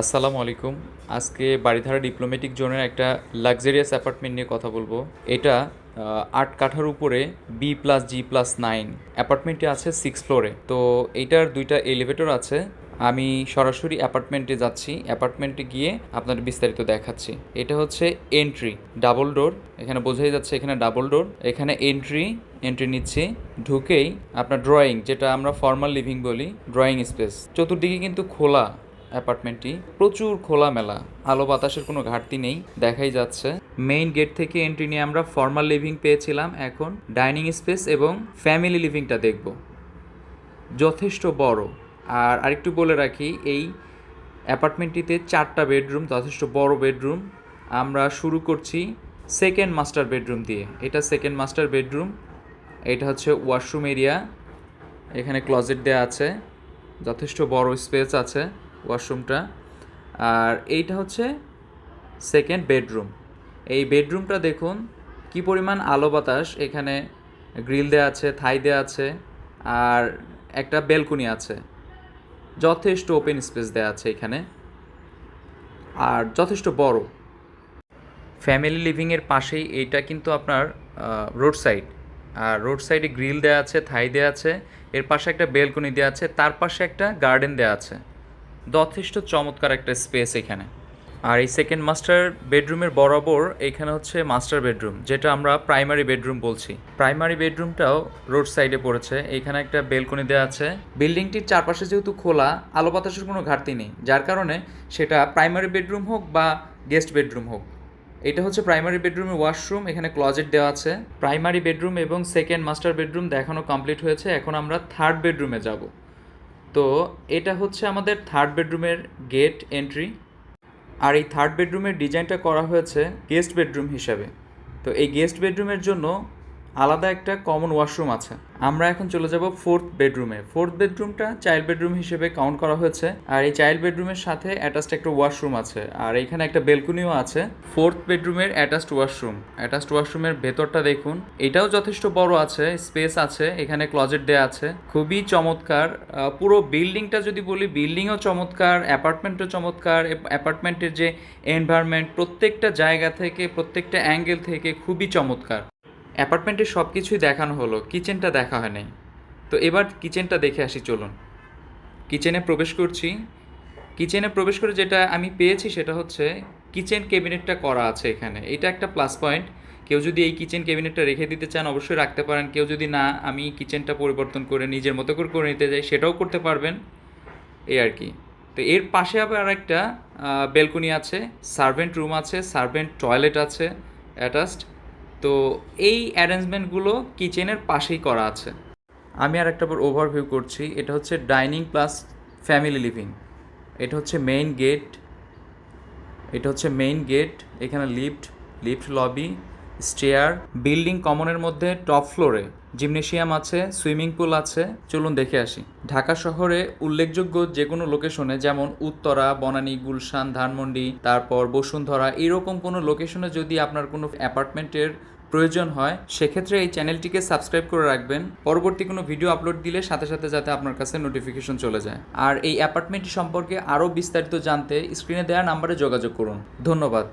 আসসালামু আলাইকুম। আজকে বারিধারা ডিপ্লোম্যাটিক জোনের একটা লাক্সারিয়াস অ্যাপার্টমেন্ট নিয়ে কথা বলবো। এটা 8 কাঠার উপরে B+G+9 অ্যাপার্টমেন্টটি আছে 6 ফ্লোরে। তো এইটার 2টা এলিভেটর আছে। আমি সরাসরি অ্যাপার্টমেন্টে যাচ্ছি, অ্যাপার্টমেন্টে গিয়ে আপনাদের বিস্তারিত দেখাচ্ছি। এটা হচ্ছে এন্ট্রি, ডাবল ডোর। এখানে বোঝাই যাচ্ছে এখানে ডাবল ডোর। এখানে এন্ট্রি নিচ্ছি, ঢুকেই আপনার ড্রয়িং, যেটা আমরা ফর্মাল লিভিং বলি, ড্রয়িং স্পেস। চতুর্দিকে কিন্তু খোলা, অ্যাপার্টমেন্টটি প্রচুর খোলামেলা, আলো বাতাসের কোনো ঘাটতি নেই, দেখাই যাচ্ছে। মেইন গেট থেকে এন্ট্রি নিয়ে আমরা ফর্মাল লিভিং পেয়েছিলাম, এখন ডাইনিং স্পেস এবং ফ্যামিলি লিভিংটা দেখব। যথেষ্ট বড়। আর আরেকটু বলে রাখি, এই অ্যাপার্টমেন্টটিতে 4টা বেডরুম, যথেষ্ট বড় বেডরুম। আমরা শুরু করছি সেকেন্ড মাস্টার বেডরুম দিয়ে। এটা সেকেন্ড মাস্টার বেডরুম। এটা হচ্ছে ওয়াশরুম এরিয়া। এখানে ক্লজেট দেওয়া আছে, যথেষ্ট বড় স্পেস আছে ওয়াশরুমটা। আর এইটা হচ্ছে সেকেন্ড বেডরুম। এই বেডরুমটা দেখুন কি পরিমাণ আলো বাতাস। এখানে গ্রিল দেওয়া আছে, থাই দেওয়া আছে, আর একটা বেলকনি আছে। যথেষ্ট ওপেন স্পেস দেওয়া আছে এখানে, আর যথেষ্ট বড়। ফ্যামিলি লিভিংয়ের পাশেই এইটা কিন্তু আপনার রোড সাইড, আর রোড সাইডে গ্রিল দেওয়া আছে, থাই দেওয়া আছে, এর পাশে একটা বেলকনি দেওয়া আছে, তার পাশে একটা গার্ডেন দেওয়া আছে। যথেষ্ট চমৎকার একটা স্পেস এখানে। আর এই সেকেন্ড মাস্টার বেডরুমের বরাবর এখানে হচ্ছে মাস্টার বেডরুম, যেটা আমরা প্রাইমারি বেডরুম বলছি। প্রাইমারি বেডরুমটাও রোড সাইডে পড়েছে। এখানে একটা বেলকনি দেওয়া আছে। বিল্ডিংটির চারপাশে যেহেতু খোলা, আলো বাতাসের কোনো ঘাটতি নেই, যার কারণে সেটা প্রাইমারি বেডরুম হোক বা গেস্ট বেডরুম হোক। এটা হচ্ছে প্রাইমারি বেডরুমের ওয়াশরুম, এখানে ক্লজেট দেওয়া আছে। প্রাইমারি বেডরুম এবং সেকেন্ড মাস্টার বেডরুম দেখানো কমপ্লিট হয়েছে। এখন আমরা থার্ড বেডরুমে যাব। তো এটা হচ্ছে আমাদের থার্ড বেডরুমের গেট এন্ট্রি। আর এই থার্ড বেডরুমের ডিজাইনটা করা হয়েছে গেস্ট বেডরুম হিসাবে। তো এই গেস্ট বেডরুমের জন্য আলাদা একটা কমন ওয়াশরুম আছে। আমরা এখন চলে যাব ফোর্থ বেডরুমে। ফোর্থ বেডরুমটা চাইল্ড বেডরুম হিসেবে কাউন্ট করা হয়েছে, আর এই চাইল্ড বেডরুমের সাথে অ্যাটাচড একটা ওয়াশরুম আছে, আর এখানে একটা বেলকনিও আছে। ফোর্থ বেডরুমের অ্যাটাচড ওয়াশরুমের ভেতরটা দেখুন, এটাও যথেষ্ট বড় আছে, স্পেস আছে, এখানে ক্লজেট দেওয়া আছে। খুবই চমৎকার। পুরো বিল্ডিংটা যদি বলি, বিল্ডিংও চমৎকার, অ্যাপার্টমেন্টও চমৎকার। অ্যাপার্টমেন্টের যে এনভায়রনমেন্ট, প্রত্যেকটা জায়গা থেকে, প্রত্যেকটা অ্যাঙ্গেল থেকে খুবই চমৎকার। অ্যাপার্টমেন্টের সব কিছুই দেখানো হলো, কিচেনটা দেখা হয় নাই। তো এবার কিচেনটা দেখে আসি, চলুন। কিচেনে প্রবেশ করছি। কিচেনে প্রবেশ করে যেটা আমি পেয়েছি সেটা হচ্ছে কিচেন ক্যাবিনেটটা করা আছে এখানে। এটা একটা প্লাস পয়েন্ট। কেউ যদি এই কিচেন ক্যাবিনেটটা রেখে দিতে চান অবশ্যই রাখতে পারেন। কেউ যদি না, আমি কিচেনটা পরিবর্তন করে নিজের মতো করে নিতে যাই, সেটাও করতে পারবেন, এই আর কি। তো এর পাশে আবার আর একটা বেলকনি আছে, সার্ভেন্ট রুম আছে, সার্ভেন্ট টয়লেট আছে অ্যাটাচড। তো এই অ্যারেঞ্জমেন্টগুলো কিচেনের পাশেই করা আছে। আমি আর একটা বার ওভারভিউ করছি। এটা হচ্ছে ডাইনিং প্লাস ফ্যামিলি লিভিং। এটা হচ্ছে মেইন গেট। এখানে লিফট লবি, স্টেয়ার। বিল্ডিং কমনের মধ্যে টপ ফ্লোরে জিমনেশিয়াম আছে, সুইমিং পুল আছে। চলুন দেখে আসি। ঢাকা শহরে উল্লেখযোগ্য যে কোনো লোকেশনে, যেমন উত্তরা, বনানী, গুলশান, ধানমন্ডি, তারপর বসুন্ধরা, এরকম কোনো লোকেশনে যদি আপনার কোনো অ্যাপার্টমেন্টের প্রয়োজন হয়, সেক্ষেত্রে এই চ্যানেলটিকে সাবস্ক্রাইব করে রাখবেন, পরবর্তী কোনো ভিডিও আপলোড দিলে সাথে সাথে যাতে আপনার কাছে নোটিফিকেশন চলে যায়। আর এই অ্যাপার্টমেন্টটি সম্পর্কে আরও বিস্তারিত জানতে স্ক্রিনে দেওয়া নাম্বারে যোগাযোগ করুন। ধন্যবাদ।